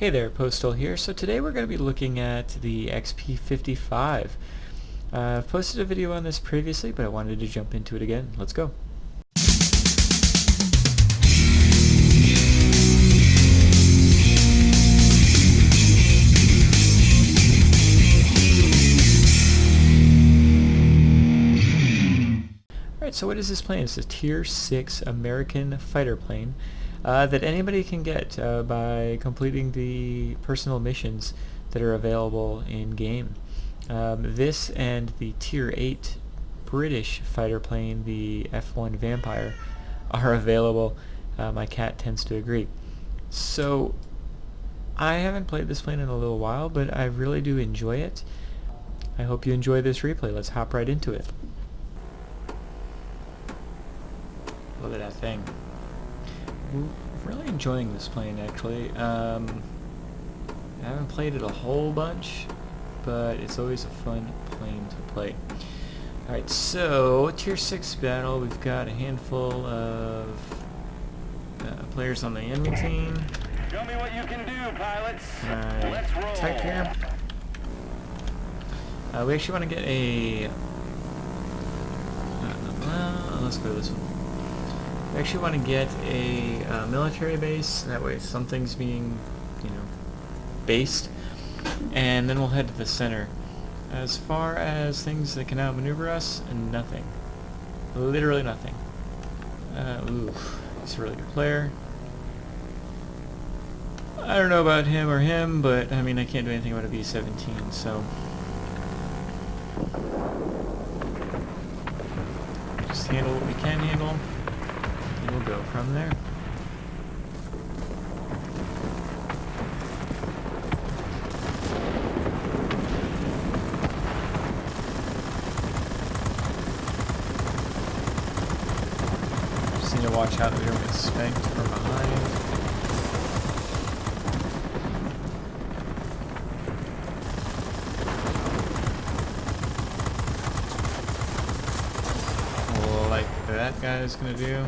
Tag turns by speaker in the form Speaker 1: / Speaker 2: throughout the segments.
Speaker 1: Hey there, Postal here. So today we're going to be looking at the XP-55. I've posted a video on this previously, but I wanted to jump into it again. Let's go. Alright, so what is this plane? It's a Tier 6 American fighter plane that anybody can get by completing the personal missions that are available in-game. This and the Tier 8 British fighter plane, the F1 Vampire, are available. My cat tends to agree. So I haven't played this plane in a little while, but I really do enjoy it. I hope you enjoy this replay. Let's hop right into it. Look at that thing. Really enjoying this plane, actually. I haven't played it a whole bunch, but it's always a fun plane to play. Alright, so Tier 6 battle. We've got a handful of players on the enemy team.
Speaker 2: Show me what you can do, pilots.
Speaker 1: Let's roll. Type here. We actually want to get a... let's go to this one. We actually want to get a military base, that way something's being, based, and then we'll head to the center. As far as things that can outmaneuver us, nothing. Literally nothing. Ooh, he's a really good player. I don't know about him or him, but I mean I can't do anything about a B-17, so... just handle what we can handle. We'll go from there. Just need to watch out that we don't get spanked from behind. Like that guy is gonna do.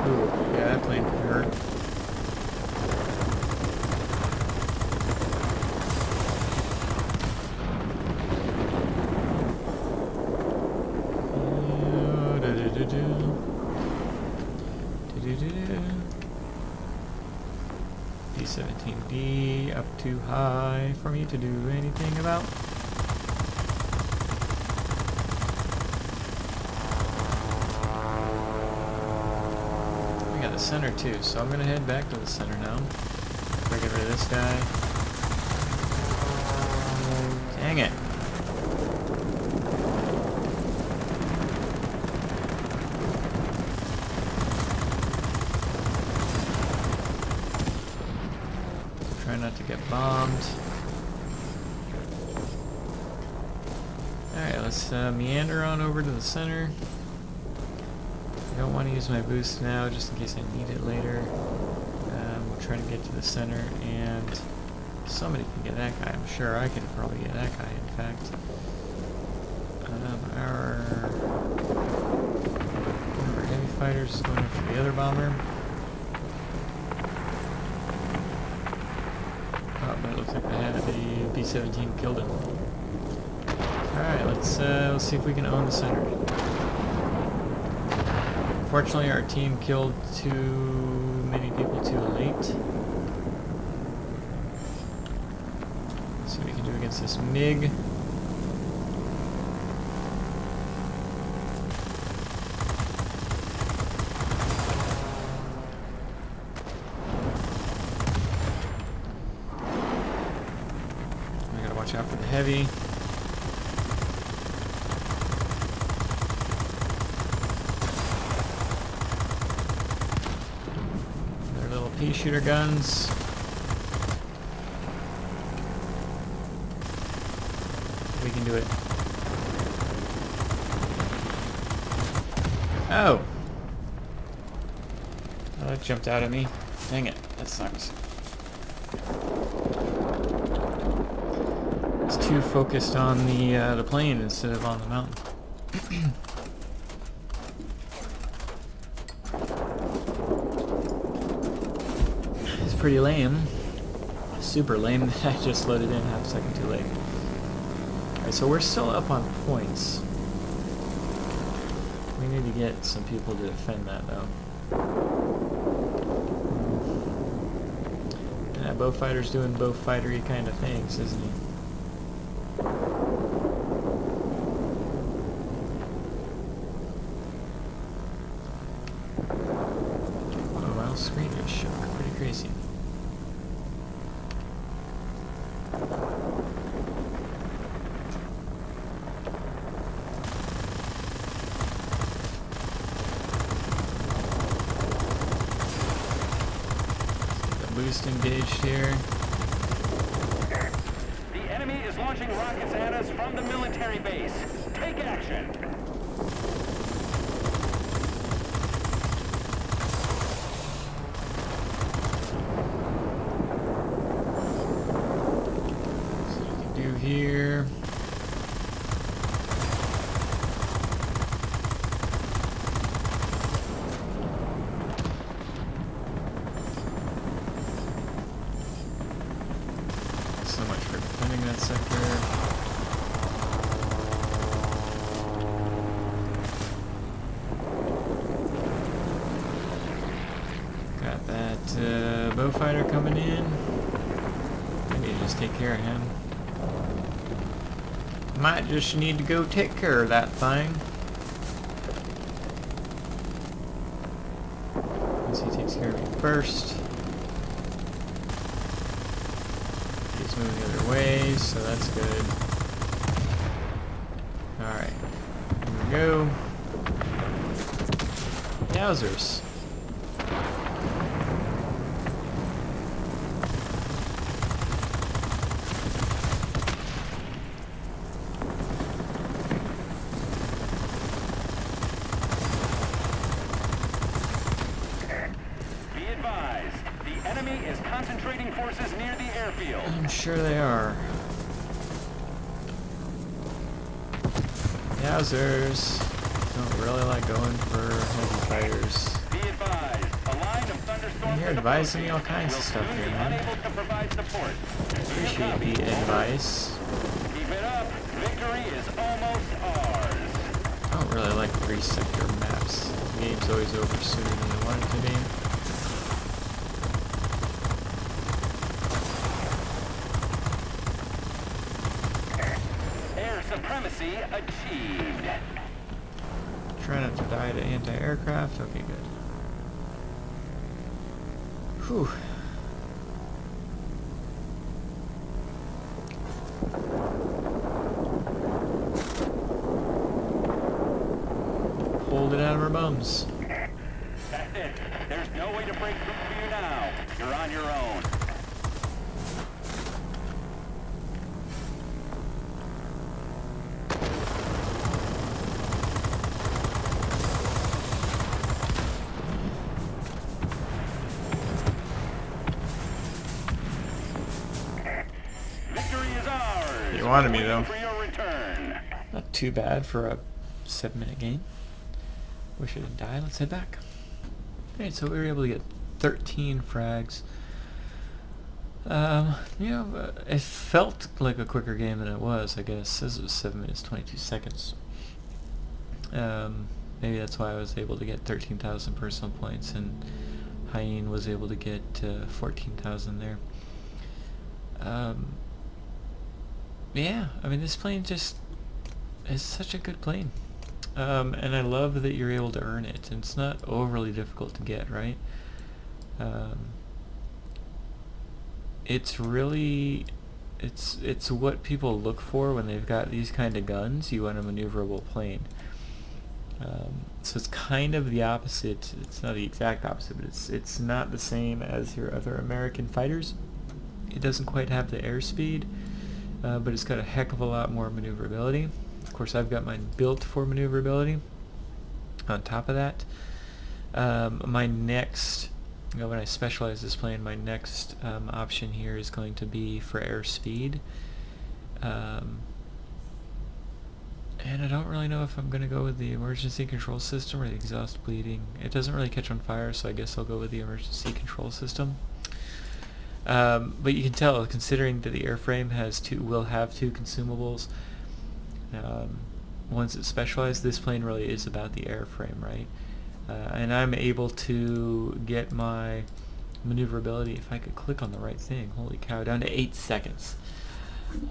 Speaker 1: Ooh, yeah, that plane could hurt. B-17B up too high for me to do anything about. Center too, so I'm gonna head back to the center now. Get rid of this guy. Dang it. Try not to get bombed. Alright, let's meander on over to the center. I don't want to use my boost now, just in case I need it later. We'll try to get to the center, and somebody can get that guy. I'm sure I can probably get that guy, in fact. Our heavy fighters is going after the other bomber. Oh, but it looks like the B-17 killed him. Alright, let's see if we can own the center. Unfortunately, our team killed too many people too late. Let's see what we can do against this MiG. We gotta watch out for the heavy. Pea shooter guns. We can do it. Oh! Oh, that jumped out at me. Dang it, that sucks. It's too focused on the plane instead of on the mountain. pretty lame. Super lame that I just loaded in half a second too late. Alright, so we're still up on points. We need to get some people to defend that though. Yeah, Bowfighter's doing Bowfightery kind of things, isn't he? Oh, my screen just shook. Pretty crazy. Boost engaged here.
Speaker 2: The enemy is launching rockets at us from the military base. Take action.
Speaker 1: So you can do here. So much for defending that sector. Got that Bowfighter coming in. Maybe just take care of him. Might just need to go take care of that thing. Once he takes care of me first. He's moving the other way, so that's good. Alright. Here we go. Yowzers.
Speaker 2: Be advised, the enemy is concentrating forces near the airfield.
Speaker 1: I'm sure they are. Yowzers. Don't really like going for heavy fighters.
Speaker 2: Be advised, a line of thunderstorms
Speaker 1: You're
Speaker 2: is
Speaker 1: advising me all
Speaker 2: approaching.
Speaker 1: kinds of
Speaker 2: We'll
Speaker 1: stuff
Speaker 2: soon
Speaker 1: here,
Speaker 2: be
Speaker 1: man.
Speaker 2: unable to provide support.
Speaker 1: Appreciate the advice.
Speaker 2: Keep it up. Victory is almost ours.
Speaker 1: I don't really like 3-sector maps. The game's always over sooner than I want it to be.
Speaker 2: Air supremacy achieved.
Speaker 1: Try not to die to anti-aircraft. Okay, good. Whew. Hold it out of our bums.
Speaker 2: That's it. There's no way to break through for you now. You're on your own. Victory is ours.
Speaker 1: You wanted me, though.
Speaker 2: For your return.
Speaker 1: Not too bad for a 7-minute game. Wish I didn't die. Let's head back. Alright, so we were able to get 13 frags. It felt like a quicker game than it was, I guess. It says it was 7 minutes, 22 seconds. Maybe that's why I was able to get 13,000 personal points, and Hyene was able to get 14,000 there. Yeah, I mean, this plane just is such a good plane. And I love that you're able to earn it, and it's not overly difficult to get, right? It's really, it's what people look for when they've got these kind of guns. You want a maneuverable plane. So it's kind of the opposite. It's not the exact opposite, but it's not the same as your other American fighters. It doesn't quite have the airspeed, but it's got a heck of a lot more maneuverability. Of course, I've got mine built for maneuverability. On top of that, my next, when I specialize this plane, my next option here is going to be for airspeed. And I don't really know if I'm going to go with the emergency control system or the exhaust bleeding. It doesn't really catch on fire, so I guess I'll go with the emergency control system. But you can tell, considering that the airframe will have two consumables. Once it's specialized, this plane really is about the airframe, right? And I'm able to get my maneuverability, if I could click on the right thing, holy cow, down to 8 seconds.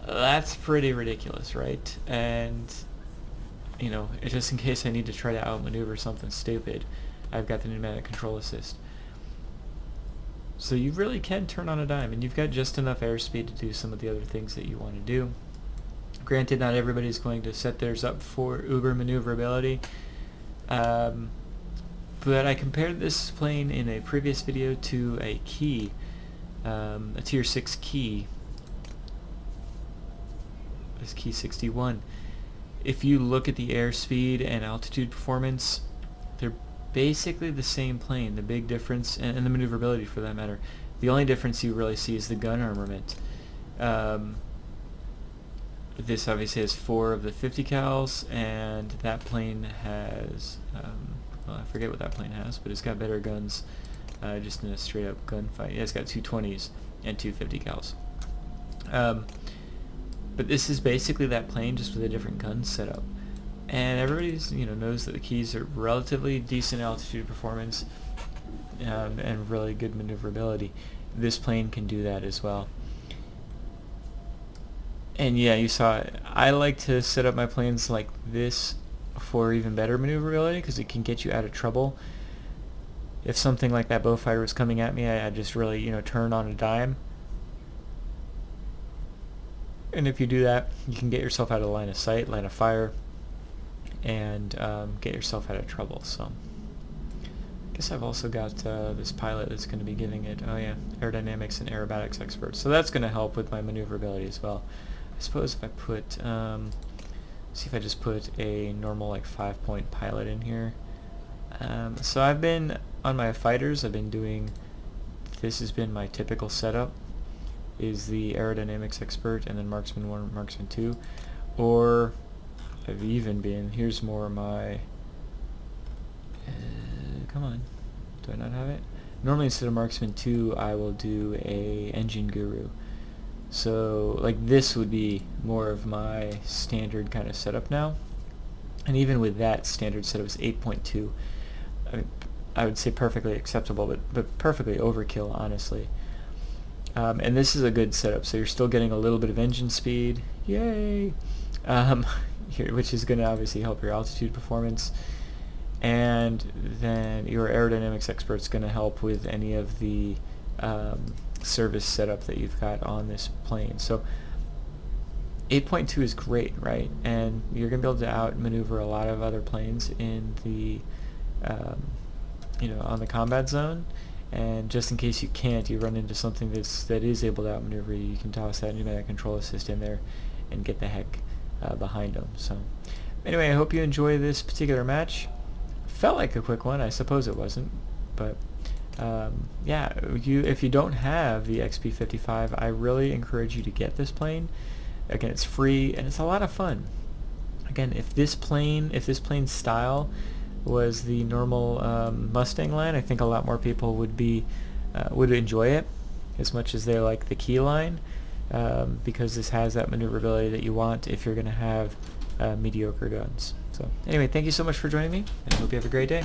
Speaker 1: That's pretty ridiculous, right? And, you know, just in case I need to try to outmaneuver something stupid, I've got the pneumatic control assist. So you really can turn on a dime, and you've got just enough airspeed to do some of the other things that you want to do. Granted, not everybody's going to set theirs up for uber maneuverability, but I compared this plane in a previous video to a key, a tier 6 key, this key 61. If you look at the airspeed and altitude performance, they're basically the same plane. The big difference, and the maneuverability for that matter, the only difference you really see is the gun armament. This obviously has 4 of the 50 cals, and that plane has, well, I forget what that plane has, but it's got better guns, just in a straight up gunfight. Yeah, it's got 2 20s and 2 50 cals. But this is basically that plane, just with a different gun setup. And everybody's, knows that the keys are relatively decent altitude performance, and really good maneuverability. This plane can do that as well. And yeah, you saw it. I like to set up my planes like this for even better maneuverability, because it can get you out of trouble. If something like that Beaufighter was coming at me, I'd just really, turn on a dime. And if you do that, you can get yourself out of line of sight, line of fire, and get yourself out of trouble. So I guess I've also got this pilot that's going to be giving it, aerodynamics and aerobatics experts. So that's going to help with my maneuverability as well. I suppose if I put, see if I just put a normal 5-point pilot in here. So I've been, on my fighters, I've been doing, this has been my typical setup, is the aerodynamics expert and then marksman 1, marksman 2. Or I've even been, here's more my, come on, do I not have it? Normally instead of marksman 2, I will do a engine guru. So this would be more of my standard kind of setup now. And even with that standard setup is 8.2. I would say perfectly acceptable, but perfectly overkill, honestly. And this is a good setup, so you're still getting a little bit of engine speed, yay! Which is going to obviously help your altitude performance. And then your aerodynamics expert's going to help with any of the service setup that you've got on this plane. So 8.2 is great, right? And you're going to be able to outmaneuver a lot of other planes in the, on the combat zone. And just in case you can't, you run into something that is able to outmaneuver you, you can toss that pneumatic control assist in there and get the heck behind them. So anyway, I hope you enjoy this particular match. Felt like a quick one. I suppose it wasn't, but yeah, if you don't have the XP-55, I really encourage you to get this plane. Again, it's free and it's a lot of fun. Again, if this plane's style was the normal Mustang line, I think a lot more people would enjoy it as much as they like the key line, because this has that maneuverability that you want if you're going to have mediocre guns. So anyway, thank you so much for joining me, and I hope you have a great day.